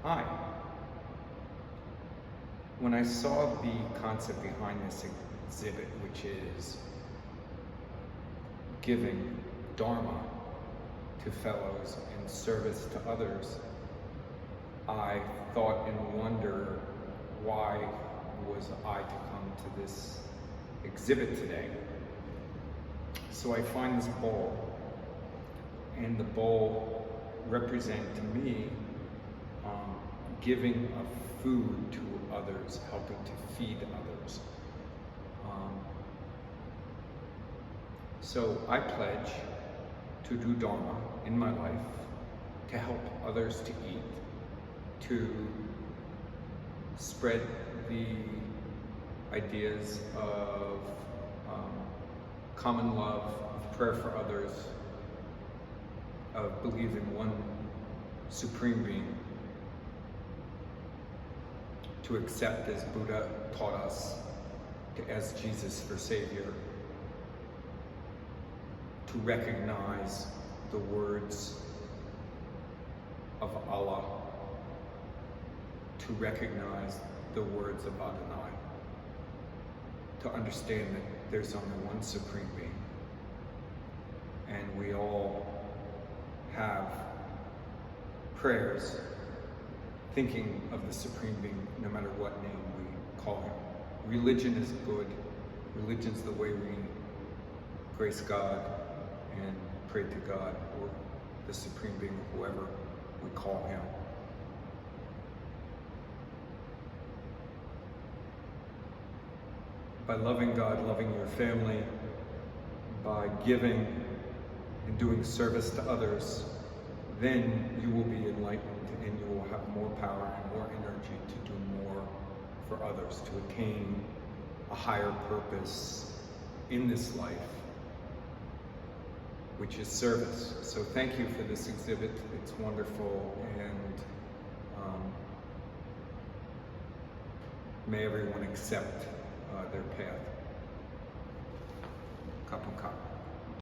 Hi. When I saw the concept behind this exhibit, which is giving Dharma to fellows and service to others, I thought and wondered, why was I to come to this exhibit today? So I find this bowl, and the bowl represents to me giving of food to others, helping to feed others. So I pledge to do Dharma in my life, to help others to eat, to spread the ideas of common love, of prayer for others, of believing one supreme being, to accept as Buddha taught us, to ask Jesus for Savior, to recognize the words of Allah, to recognize the words of Adonai, to understand that there's only one supreme being, and we all have prayers thinking of the supreme being no matter what name we call him. Religion is good. Religion's the way we grace God and pray to God, or the supreme being, whoever we call him. By loving God, loving your family, by giving and doing service to others, then you will be enlightened and you will have more power and more energy to do more for others, to attain a higher purpose in this life, which is service. So thank you for this exhibit. It's wonderful, and may everyone accept their path. Kapun Kap.